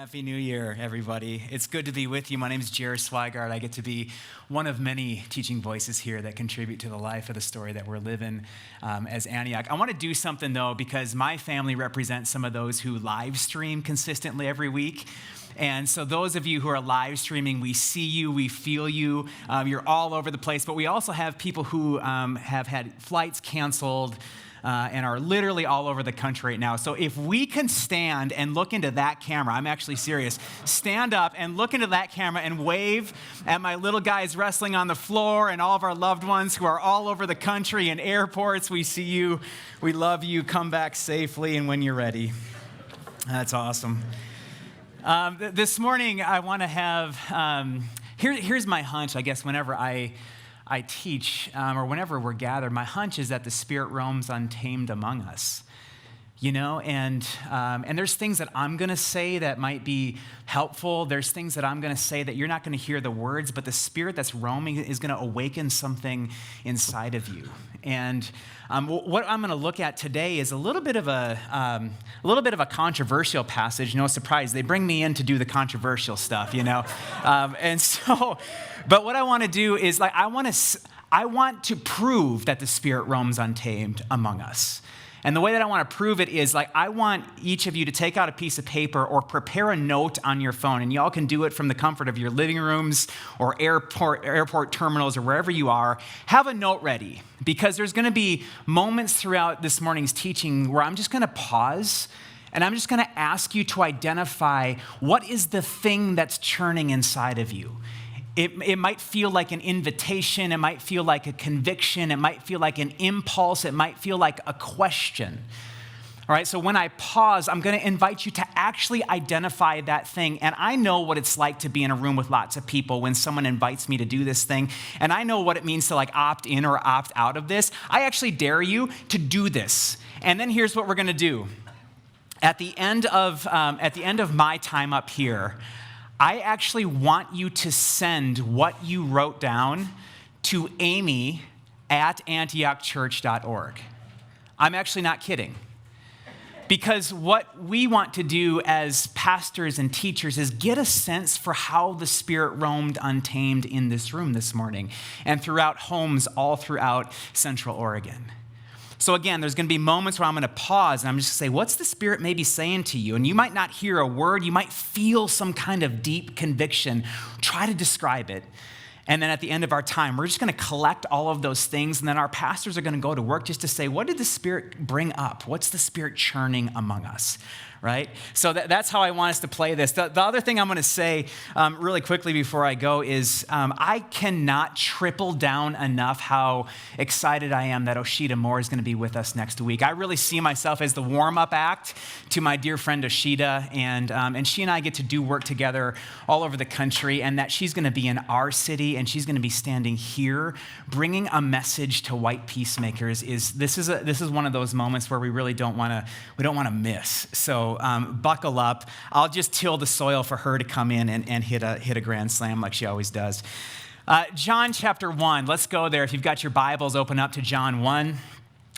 Happy New Year, everybody. It's good to be with you. My name is SWIGART. I get to be one of many teaching voices here that contribute to the life of the story that we're living as Antioch. I want to do something, though, because my family represents some of those who live stream consistently every week. And so those of you who are live streaming, we see you, we feel you. You're all over the place. But we also have people who have had flights canceled, and are literally all over the country right now. So if we can stand and look into that camera, I'm actually serious, stand up and look into that camera and wave at my little guys wrestling on the floor and all of our loved ones who are all over the country in airports. We see you, we love you, come back safely and when you're ready. That's awesome. This morning I want to have, here's my hunch, I guess, whenever I teach, or whenever we're gathered, my hunch is that the Spirit roams untamed among us, you know, and there's things that I'm going to say that might be helpful. There's things that I'm going to say that you're not going to hear the words, but the Spirit that's roaming is going to awaken something inside of you. And what I'm going to look at today is a little bit of a controversial passage. No surprise, they bring me in to do the controversial stuff, you know, and so. But what I want to do is, I want to prove that the Spirit roams untamed among us. And the way that I want to prove it is, I want each of you to take out a piece of paper or prepare a note on your phone. And y'all can do it from the comfort of your living rooms or airport terminals or wherever you are. Have a note ready, because there's going to be moments throughout this morning's teaching where I'm just going to pause and I'm just going to ask you to identify what is the thing that's churning inside of you. It might feel like an invitation. It might feel like a conviction. It might feel like an impulse. It might feel like a question. All right, so when I pause, I'm going to invite you to actually identify that thing. And I know what it's like to be in a room with lots of people when someone invites me to do this thing. And I know what it means to opt in or opt out of this. I actually dare you to do this. And then here's what we're going to do. At the end of my time up here, I actually want you to send what you wrote down to amy@antiochchurch.org. I'm actually not kidding. Because what we want to do as pastors and teachers is get a sense for how the Spirit roamed untamed in this room this morning and throughout homes all throughout Central Oregon. So again, there's going to be moments where I'm going to pause and I'm just going to say, what's the Spirit maybe saying to you? And you might not hear a word. You might feel some kind of deep conviction. Try to describe it. And then at the end of our time, we're just going to collect all of those things. And then our pastors are going to go to work just to say, what did the Spirit bring up? What's the Spirit churning among us? Right? So that's how I want us to play this. The other thing I'm going to say really quickly before I go is I cannot triple down enough how excited I am that Oshita Moore is going to be with us next week. I really see myself as the warm-up act to my dear friend Oshita, and she and I get to do work together all over the country, and that she's going to be in our city, and she's going to be standing here bringing a message to white peacemakers. This is one of those moments where we really don't want to miss. So buckle up. I'll just till the soil for her to come in and hit a grand slam like she always does. John chapter 1. Let's go there. If you've got your Bibles, open up to John 1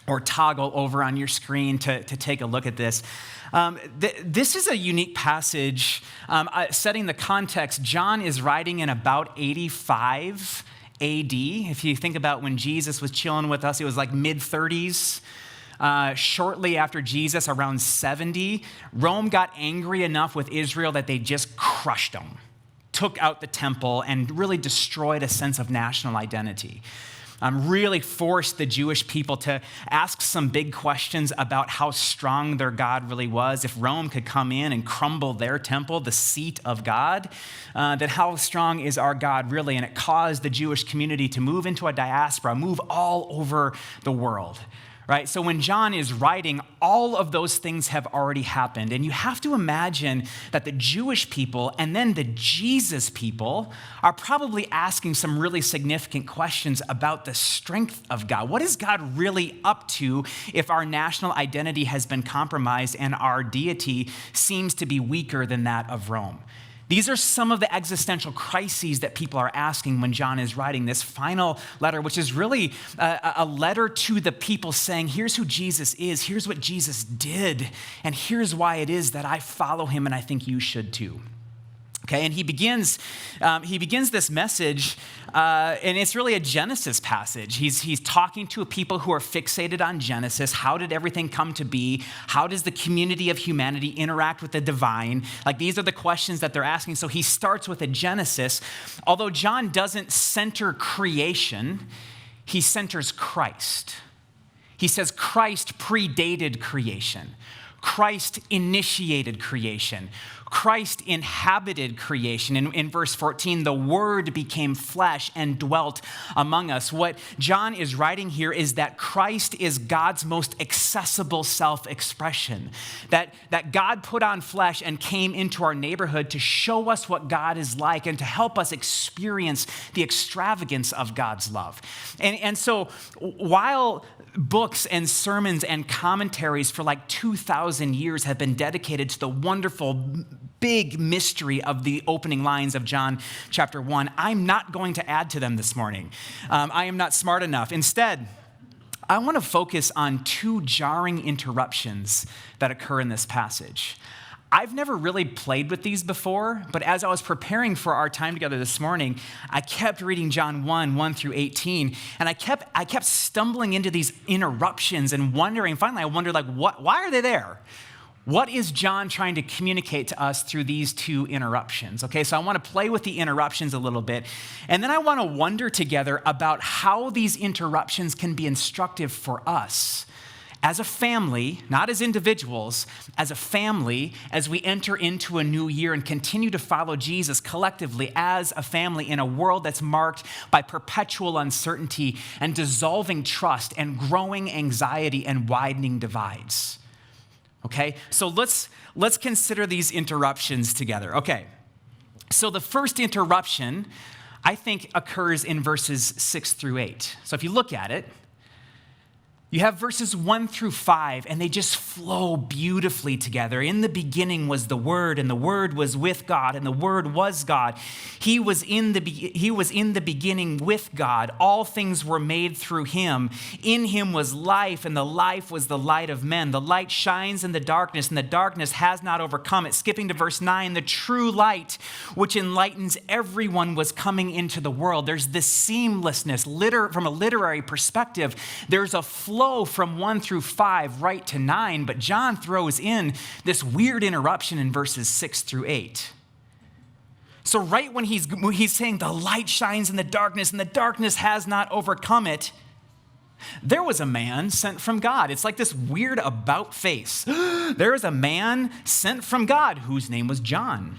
or toggle over on your screen to take a look at this. This is a unique passage. Setting the context, John is writing in about 85 AD. If you think about when Jesus was chilling with us, it was like mid-30s. Shortly after Jesus, around 70, Rome got angry enough with Israel that they just crushed them, took out the temple, and really destroyed a sense of national identity. Really forced the Jewish people to ask some big questions about how strong their God really was. If Rome could come in and crumble their temple, the seat of God, then how strong is our God really? And it caused the Jewish community to move into a diaspora, move all over the world. Right? So when John is writing, all of those things have already happened. And you have to imagine that the Jewish people and then the Jesus people are probably asking some really significant questions about the strength of God. What is God really up to if our national identity has been compromised and our deity seems to be weaker than that of Rome? These are some of the existential crises that people are asking when John is writing this final letter, which is really a letter to the people saying, here's who Jesus is, here's what Jesus did, and here's why it is that I follow him and I think you should too. Okay, and he begins this message, and it's really a Genesis passage. He's talking to a people who are fixated on Genesis. How did everything come to be? How does the community of humanity interact with the divine? Like, these are the questions that they're asking. So he starts with a Genesis. Although John doesn't center creation, he centers Christ. He says Christ predated creation. Christ initiated creation. Christ inhabited creation. In verse 14, the Word became flesh and dwelt among us. What John is writing here is that Christ is God's most accessible self-expression. That God put on flesh and came into our neighborhood to show us what God is like and to help us experience the extravagance of God's love. And so while books and sermons and commentaries for like 2,000 years have been dedicated to the wonderful big mystery of the opening lines of John chapter 1, I'm not going to add to them this morning. I am not smart enough. Instead, I want to focus on two jarring interruptions that occur in this passage. I've never really played with these before, but as I was preparing for our time together this morning, I kept reading John 1 through 18, and I kept stumbling into these interruptions and wondering, finally I wondered, like, why are they there? What is John trying to communicate to us through these two interruptions? Okay, so I want to play with the interruptions a little bit, and then I want to wonder together about how these interruptions can be instructive for us as a family, not as individuals, as a family, as we enter into a new year and continue to follow Jesus collectively as a family in a world that's marked by perpetual uncertainty and dissolving trust and growing anxiety and widening divides. Okay, so let's consider these interruptions together. Okay, so the first interruption, I think, occurs in verses 6 through 8. So if you look at it, you have verses 1 through 5, and they just flow beautifully together. In the beginning was the Word, and the Word was with God, and the Word was God. He was in the beginning with God. All things were made through him. In him was life, and the life was the light of men. The light shines in the darkness, and the darkness has not overcome it. Skipping to verse 9, the true light, which enlightens everyone, was coming into the world. There's this seamlessness. From a literary perspective, there's a flow from 1 through 5 right to 9, but John throws in this weird interruption in verses 6 through 8. So right when he's saying the light shines in the darkness and the darkness has not overcome it, there was a man sent from God. It's like this weird about face. There is a man sent from God whose name was John.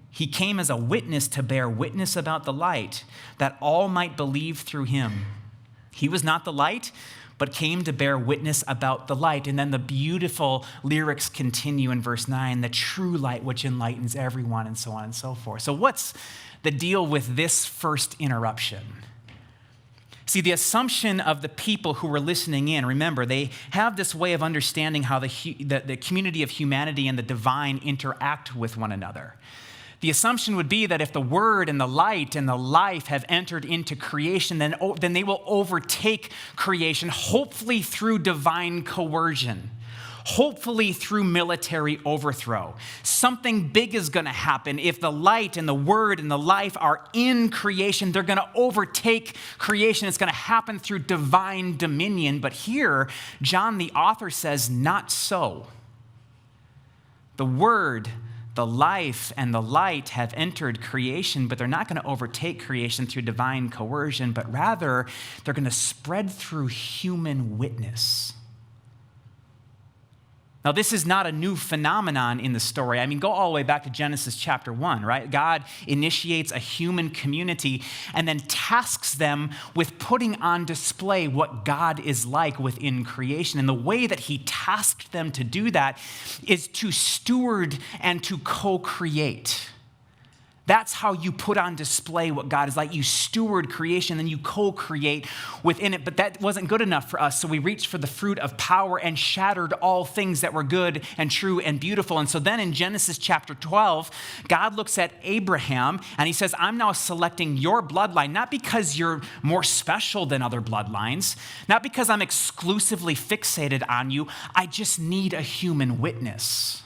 He came as a witness to bear witness about the light, that all might believe through him. He was not the light, but came to bear witness about the light. And then the beautiful lyrics continue in verse 9, the true light which enlightens everyone, and so on and so forth. So what's the deal with this first interruption? See, the assumption of the people who were listening in, remember, they have this way of understanding how the community of humanity and the divine interact with one another. The assumption would be that if the Word and the light and the life have entered into creation, then they will overtake creation, hopefully through divine coercion, hopefully through military overthrow. Something big is going to happen. If the light and the Word and the life are in creation, they're going to overtake creation. It's going to happen through divine dominion. But here, John, the author, says, not so. The Word, the life, and the light have entered creation, but they're not going to overtake creation through divine coercion, but rather they're going to spread through human witness. Now, this is not a new phenomenon in the story. I mean, go all the way back to Genesis chapter 1, right? God initiates a human community and then tasks them with putting on display what God is like within creation. And the way that he tasked them to do that is to steward and to co-create. That's how you put on display what God is like. You steward creation, then you co-create within it. But that wasn't good enough for us, so we reached for the fruit of power and shattered all things that were good and true and beautiful. And so then in Genesis chapter 12, God looks at Abraham and he says, I'm now selecting your bloodline, not because you're more special than other bloodlines, not because I'm exclusively fixated on you. I just need a human witness.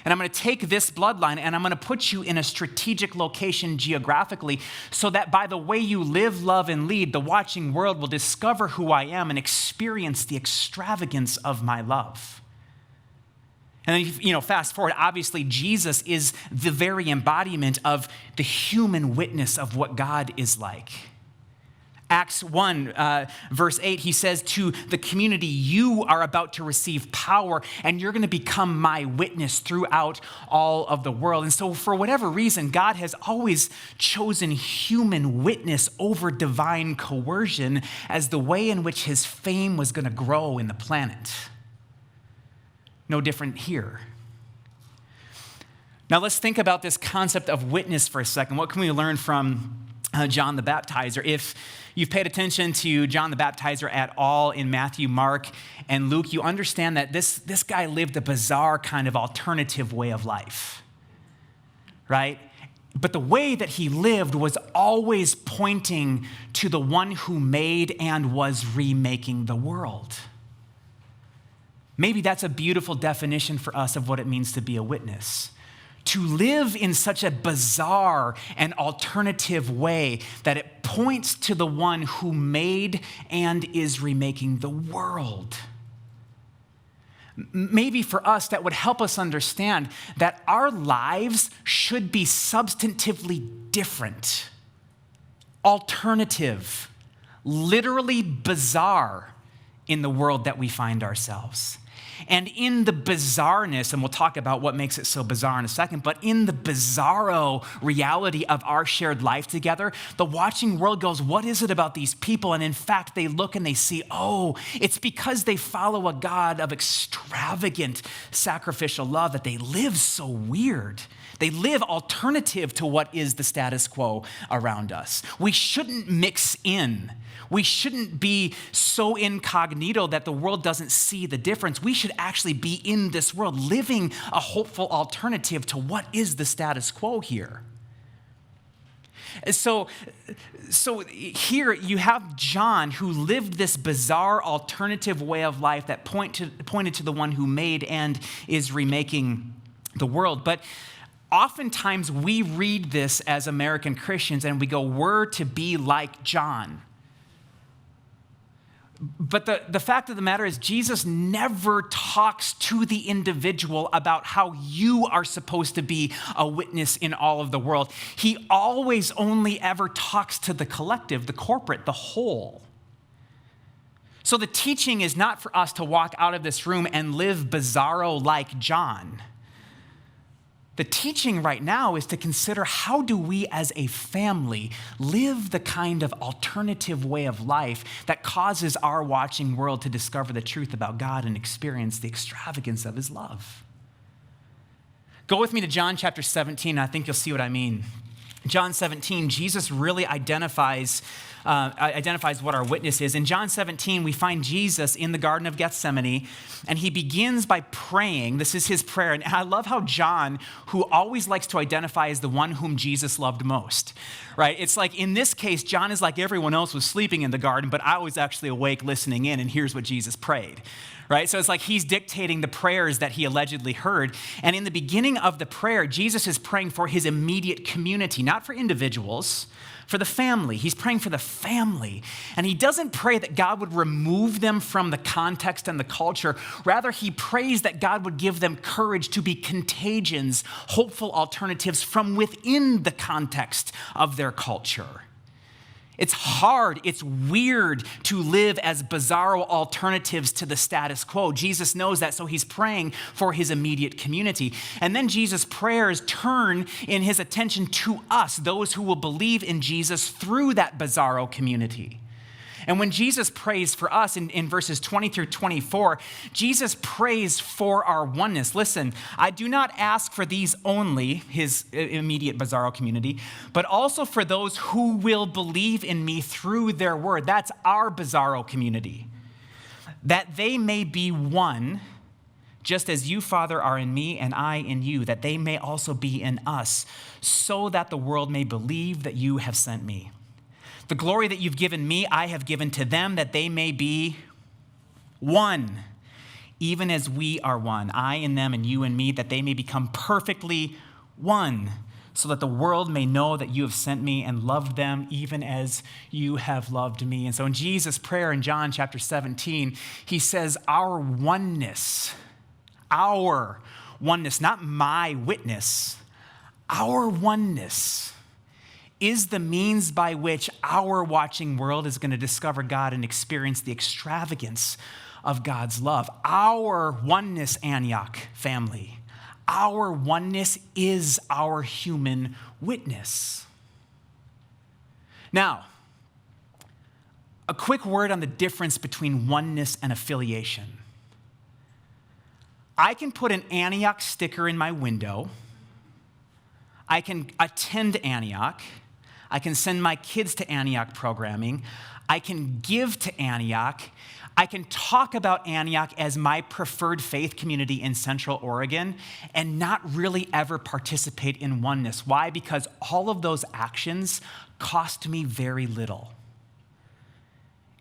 And I'm going to take this bloodline and I'm going to put you in a strategic location geographically so that by the way you live, love, and lead, the watching world will discover who I am and experience the extravagance of my love. And then, fast forward, obviously Jesus is the very embodiment of the human witness of what God is like. Acts 1, verse 8, he says to the community, you are about to receive power and you're going to become my witness throughout all of the world. And so for whatever reason, God has always chosen human witness over divine coercion as the way in which his fame was going to grow in the planet. No different here. Now let's think about this concept of witness for a second. What can we learn from John the Baptizer? If you've paid attention to John the Baptizer at all in Matthew, Mark, and Luke, you understand that this guy lived a bizarre kind of alternative way of life, right? But the way that he lived was always pointing to the one who made and was remaking the world. Maybe that's a beautiful definition for us of what it means to be a witness. To live in such a bizarre and alternative way that it points to the one who made and is remaking the world. Maybe for us, that would help us understand that our lives should be substantively different, alternative, literally bizarre in the world that we find ourselves. And in the bizarreness, and we'll talk about what makes it so bizarre in a second, but in the bizarro reality of our shared life together, the watching world goes, what is it about these people? And in fact, they look and they see, oh, it's because they follow a God of extravagant sacrificial love that they live so weird. They live alternative to what is the status quo around us. We shouldn't mix in. We shouldn't be so incognito that the world doesn't see the difference. We should actually be in this world, living a hopeful alternative to what is the status quo here. So here you have John, who lived this bizarre alternative way of life that pointed to the one who made and is remaking the world. But oftentimes we read this as American Christians and we go, we're to be like John. But the fact of the matter is Jesus never talks to the individual about how you are supposed to be a witness in all of the world. He always only ever talks to the collective, the corporate, the whole. So the teaching is not for us to walk out of this room and live bizarro like John. The teaching right now is to consider, how do we as a family live the kind of alternative way of life that causes our watching world to discover the truth about God and experience the extravagance of his love? Go with me to John chapter 17. I think you'll see what I mean. John 17, Jesus really identifies what our witness is. In John 17, we find Jesus in the Garden of Gethsemane, and he begins by praying. This is his prayer. And I love how John, who always likes to identify as the one whom Jesus loved most, right? It's like, in this case, John is like everyone else was sleeping in the garden, but I was actually awake listening in, and here's what Jesus prayed. Right? So it's like he's dictating the prayers that he allegedly heard. And in the beginning of the prayer, Jesus is praying for his immediate community, not for individuals, for the family. He's praying for the family. And he doesn't pray that God would remove them from the context and the culture. Rather, he prays that God would give them courage to be contagions, hopeful alternatives from within the context of their culture. It's hard, it's weird to live as bizarro alternatives to the status quo. Jesus knows that, so he's praying for his immediate community. And then Jesus' prayers turn in his attention to us, those who will believe in Jesus through that bizarro community. And when Jesus prays for us in verses 20 through 24, Jesus prays for our oneness. Listen, I do not ask for these only, his immediate Bizarro community, but also for those who will believe in me through their word. That's our Bizarro community. That they may be one, just as you, Father, are in me and I in you, that they may also be in us, so that the world may believe that you have sent me. The glory that you've given me, I have given to them, that they may be one, even as we are one, I in them and you in me, that they may become perfectly one, so that the world may know that you have sent me and loved them even as you have loved me. And so in Jesus' prayer in John chapter 17, he says, our oneness, not my witness, our oneness is the means by which our watching world is going to discover God and experience the extravagance of God's love. Our oneness, Antioch family, our oneness is our human witness. Now, a quick word on the difference between oneness and affiliation. I can put an Antioch sticker in my window. I can attend Antioch. I can send my kids to Antioch programming. I can give to Antioch. I can talk about Antioch as my preferred faith community in Central Oregon and not really ever participate in oneness. Why? Because all of those actions cost me very little.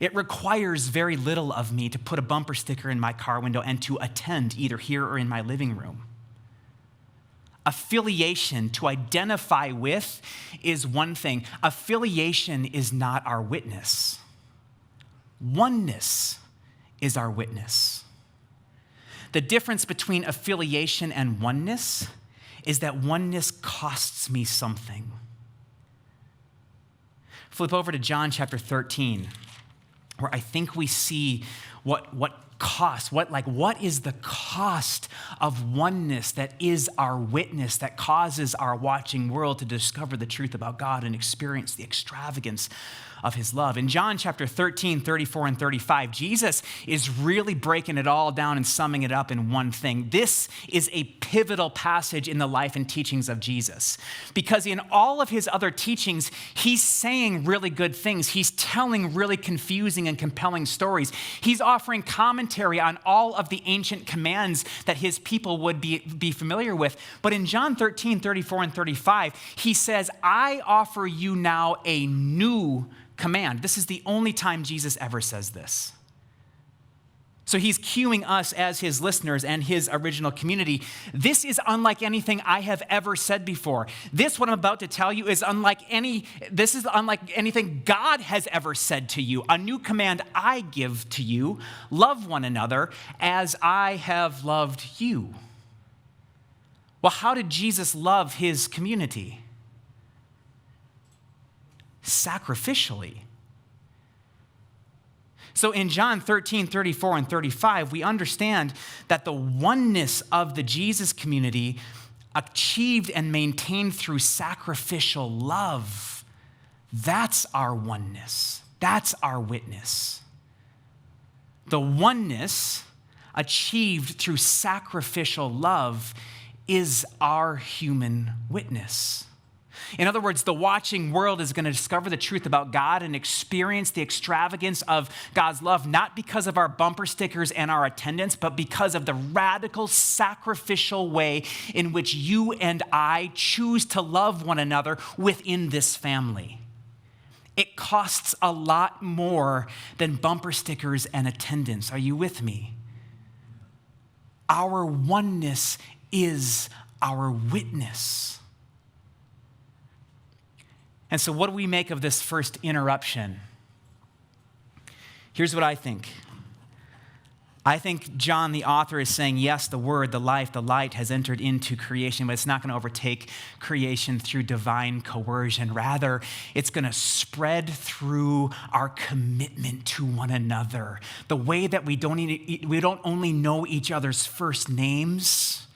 It requires very little of me to put a bumper sticker in my car window and to attend either here or in my living room. Affiliation, to identify with, is one thing. Affiliation is not our witness. Oneness is our witness. The difference between affiliation and oneness is that oneness costs me something. Flip over to John chapter 13, where I think we see what is the cost of oneness that is our witness, that causes our watching world to discover the truth about God and experience the extravagance of his love. In John chapter 13, 34, and 35, Jesus is really breaking it all down and summing it up in one thing. This is a pivotal passage in the life and teachings of Jesus, because in all of his other teachings, he's saying really good things. He's telling really confusing and compelling stories. He's offering commentary on all of the ancient commands that his people would be familiar with. But in John 13, 34, and 35, he says, I offer you now a new command. This is the only time Jesus ever says this. So he's cueing us as his listeners and his original community. This is unlike anything I have ever said before. This, what I'm about to tell you, is unlike anything God has ever said to you. A new command I give to you: love one another as I have loved you. Well, how did Jesus love his community? Sacrificially. So in John 13, 34, and 35, we understand that the oneness of the Jesus community achieved and maintained through sacrificial love. That's our oneness. That's our witness. The oneness achieved through sacrificial love is our human witness. In other words, the watching world is going to discover the truth about God and experience the extravagance of God's love, not because of our bumper stickers and our attendance, but because of the radical sacrificial way in which you and I choose to love one another within this family. It costs a lot more than bumper stickers and attendance. Are you with me? Our oneness is our witness. And so what do we make of this first interruption? Here's what I think. I think John, the author, is saying, yes, the word, the life, the light has entered into creation, but it's not going to overtake creation through divine coercion. Rather, it's going to spread through our commitment to one another. The way that we don't only know each other's first names,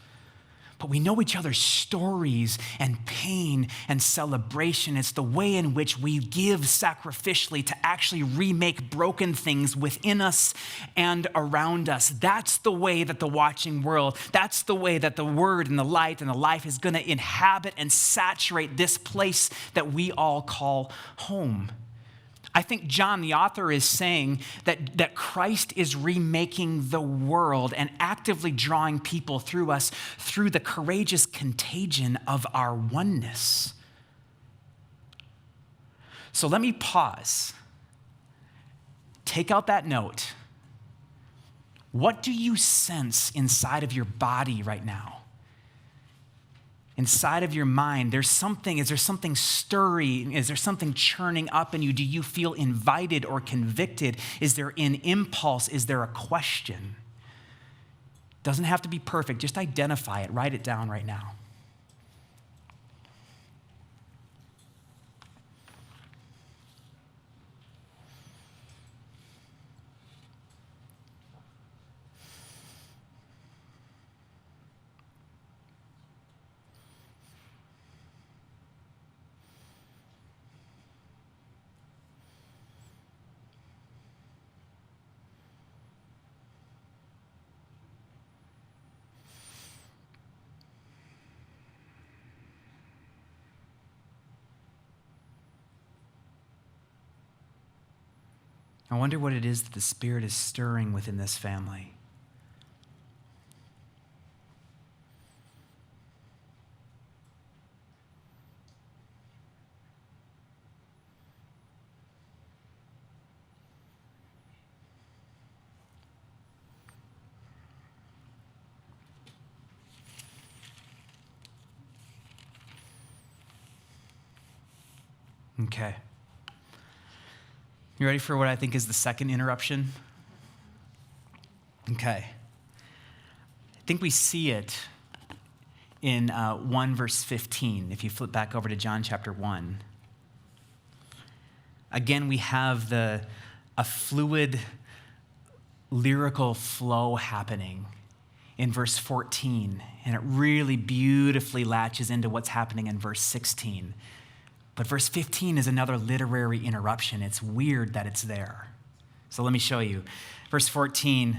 but we know each other's stories and pain and celebration. It's the way in which we give sacrificially to actually remake broken things within us and around us. That's the way that the watching world, that's the way that the word and the light and the life is going to inhabit and saturate this place that we all call home. I think John, the author, is saying that Christ is remaking the world and actively drawing people through us through the courageous contagion of our oneness. So let me pause. Take out that note. What do you sense inside of your body right now? Inside of your mind, is there something stirring? Is there something churning up in you? Do you feel invited or convicted? Is there an impulse? Is there a question? Doesn't have to be perfect. Just identify it. Write it down right now. I wonder what it is that the Spirit is stirring within this family. Okay. You ready for what I think is the second interruption? Okay. I think we see it in 1 verse 15, if you flip back over to John chapter 1. Again, we have a fluid lyrical flow happening in verse 14, and it really beautifully latches into what's happening in verse 16. But verse 15 is another literary interruption. It's weird that it's there. So let me show you. Verse 14,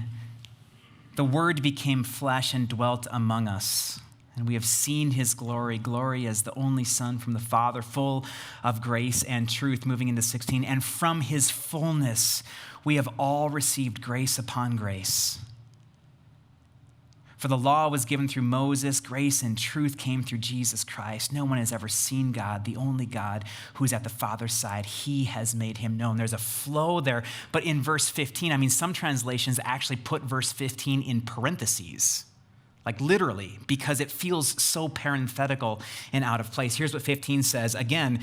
the Word became flesh and dwelt among us, and we have seen his glory, glory as the only Son from the Father, full of grace and truth. Moving into 16, and from his fullness we have all received grace upon grace. For the law was given through Moses, grace and truth came through Jesus Christ. No one has ever seen God, the only God who is at the Father's side. He has made him known. There's a flow there. But in verse 15, some translations actually put verse 15 in parentheses, like literally, because it feels so parenthetical and out of place. Here's what 15 says. Again,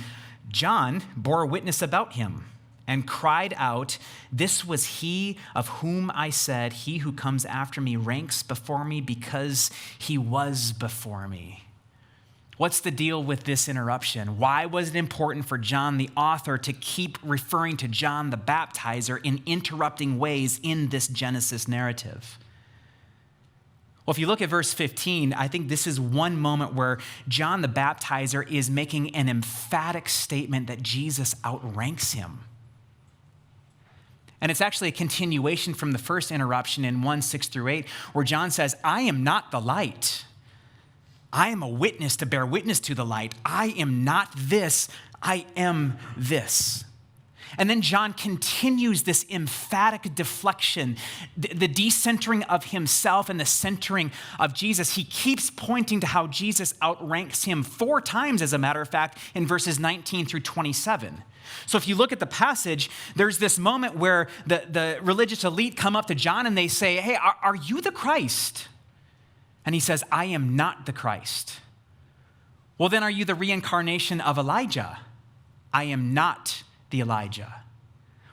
John bore witness about him and cried out, "This was he of whom I said, he who comes after me ranks before me because he was before me." What's the deal with this interruption? Why was it important for John, the author, to keep referring to John the Baptizer in interrupting ways in this Genesis narrative? Well, if you look at verse 15, I think this is one moment where John the Baptizer is making an emphatic statement that Jesus outranks him. And it's actually a continuation from the first interruption in 1:6-8, where John says, "I am not the light. I am a witness to bear witness to the light. I am not this. I am this." And then John continues this emphatic deflection, the decentering of himself and the centering of Jesus. He keeps pointing to how Jesus outranks him 4 times, as a matter of fact, in verses 19-27. So if you look at the passage, there's this moment where the religious elite come up to John and they say, "Hey, are you the Christ?" And he says, "I am not the Christ." "Well, then are you the reincarnation of Elijah?" "I am not the Elijah."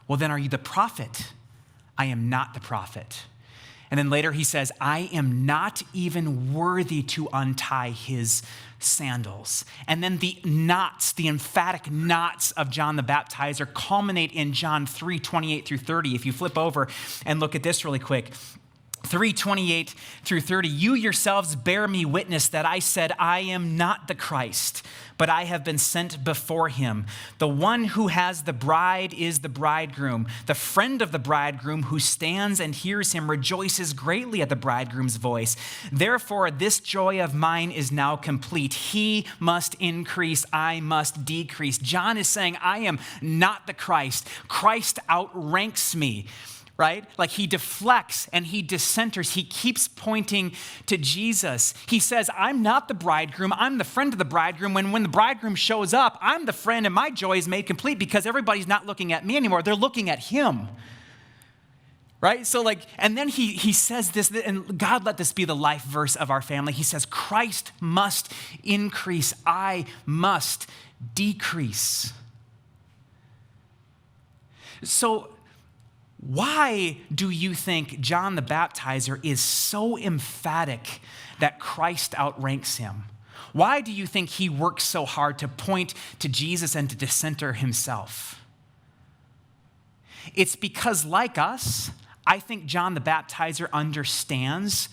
"Well, then are you the prophet?" "I am not the prophet." And then later he says, "I am not even worthy to untie his sandals." And then the knots, the emphatic knots of John the Baptizer culminate in John 3:28-30. If you flip over and look at this really quick. 3:28 through 30, you yourselves bear me witness that I said, I am not the Christ, but I have been sent before him. The one who has the bride is the bridegroom. The friend of the bridegroom who stands and hears him rejoices greatly at the bridegroom's voice. Therefore, this joy of mine is now complete. He must increase, I must decrease. John is saying, I am not the Christ. Christ outranks me. Right? Like he deflects and he dissenters. He keeps pointing to Jesus. He says, I'm not the bridegroom. I'm the friend of the bridegroom. When the bridegroom shows up, I'm the friend and my joy is made complete because everybody's not looking at me anymore. They're looking at him. Right? So and then he says this, and God let this be the life verse of our family. He says, Christ must increase. I must decrease. So, why do you think John the Baptizer is so emphatic that Christ outranks him? Why do you think he works so hard to point to Jesus and to dissenter himself? It's because, like us, I think John the Baptizer understands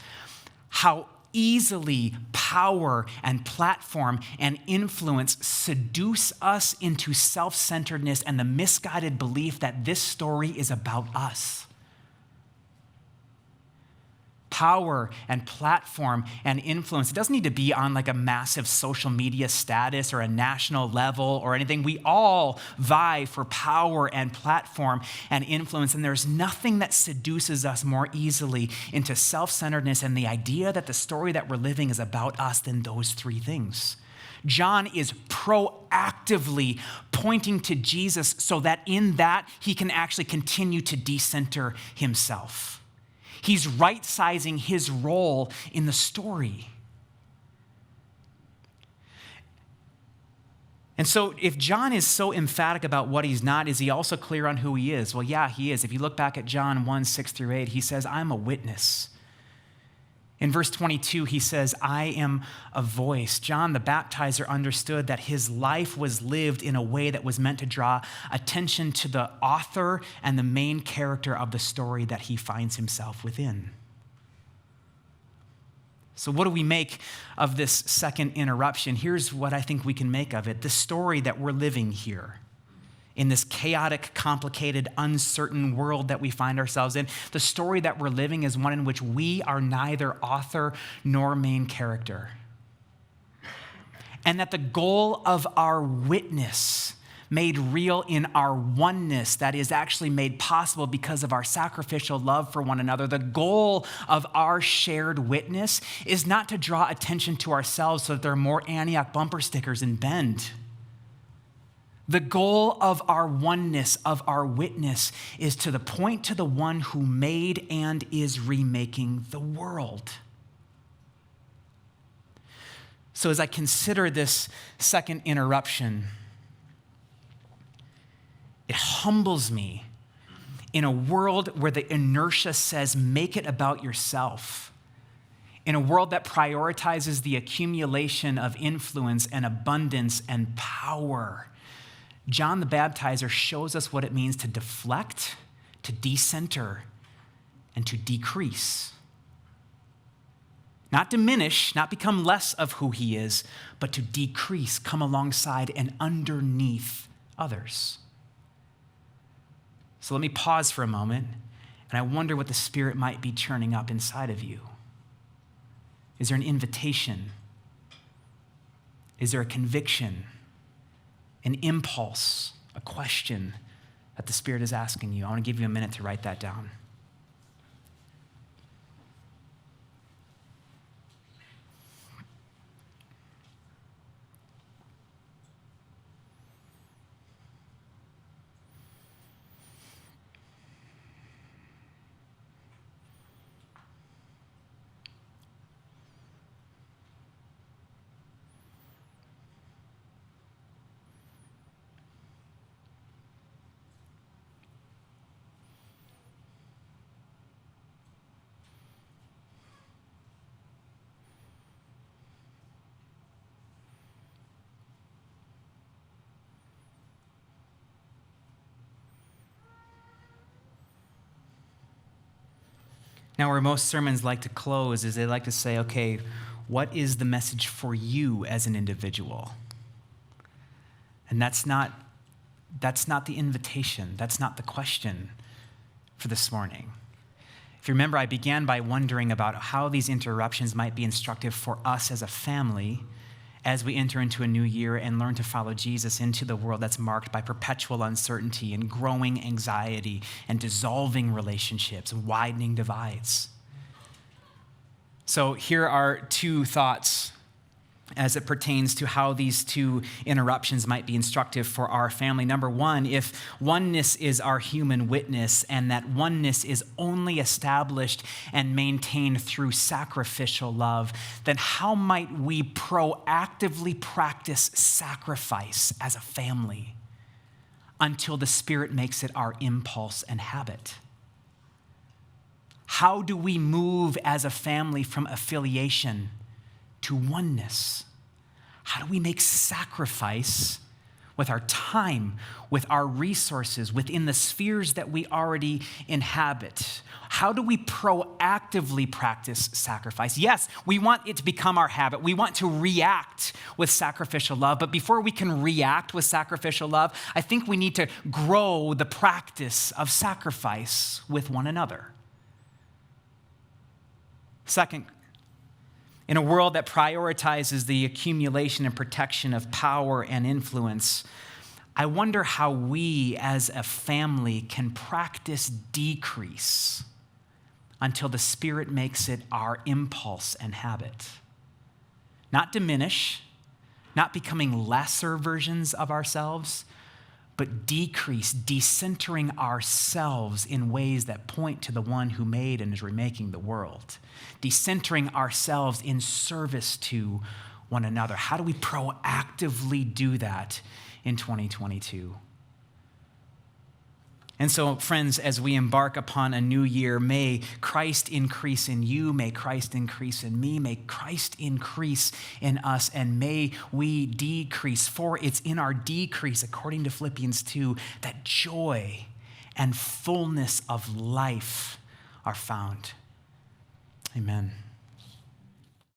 how easily power and platform and influence seduce us into self-centeredness and the misguided belief that this story is about us. Power and platform and influence, it doesn't need to be on like a massive social media status or a national level or anything. We all vie for power and platform and influence, and there's nothing that seduces us more easily into self-centeredness and the idea that the story that we're living is about us than those three things. John is proactively pointing to Jesus so that in that he can actually continue to decenter himself. He's right-sizing his role in the story. And so if John is so emphatic about what he's not, is he also clear on who he is? Well, yeah, he is. If you look back at John 1, 6 through 8, he says, I'm a witness. In verse 22, he says, I am a voice. John the Baptizer understood that his life was lived in a way that was meant to draw attention to the author and the main character of the story that he finds himself within. So what do we make of this second interruption? Here's what I think we can make of it. The story that we're living here in this chaotic, complicated, uncertain world that we find ourselves in, the story that we're living is one in which we are neither author nor main character. And that the goal of our witness, made real in our oneness, that is actually made possible because of our sacrificial love for one another, the goal of our shared witness is not to draw attention to ourselves so that there are more Antioch bumper stickers in Bend. The goal of our oneness, of our witness, is to the point to the one who made and is remaking the world. So as I consider this second interruption, it humbles me in a world where the inertia says, make it about yourself. In a world that prioritizes the accumulation of influence and abundance and power, John the Baptizer shows us what it means to deflect, to decenter, and to decrease. Not diminish, not become less of who he is, but to decrease, come alongside and underneath others. So let me pause for a moment, and I wonder what the Spirit might be churning up inside of you. Is there an invitation? Is there a conviction? An impulse, a question that the Spirit is asking you? I want to give you a minute to write that down. Now, where most sermons like to close is they like to say, okay, what is the message for you as an individual? And that's not the invitation. That's not the question for this morning. If you remember, I began by wondering about how these interruptions might be instructive for us as a family as we enter into a new year and learn to follow Jesus into the world that's marked by perpetual uncertainty and growing anxiety and dissolving relationships and widening divides. So here are two thoughts as it pertains to how these two interruptions might be instructive for our family. Number one, if oneness is our human witness and that oneness is only established and maintained through sacrificial love, then how might we proactively practice sacrifice as a family until the Spirit makes it our impulse and habit? How do we move as a family from affiliation to oneness? How do we make sacrifice with our time, with our resources, within the spheres that we already inhabit? How do we proactively practice sacrifice? Yes, we want it to become our habit. We want to react with sacrificial love, but before we can react with sacrificial love, I think we need to grow the practice of sacrifice with one another. Second, in a world that prioritizes the accumulation and protection of power and influence, I wonder how we as a family can practice decrease until the Spirit makes it our impulse and habit. Not diminish, not becoming lesser versions of ourselves, but decrease, decentering ourselves in ways that point to the one who made and is remaking the world. Decentering ourselves in service to one another. How do we proactively do that in 2022? And so, friends, as we embark upon a new year, may Christ increase in you, may Christ increase in me, may Christ increase in us, and may we decrease. For it's in our decrease, according to Philippians 2, that joy and fullness of life are found. Amen.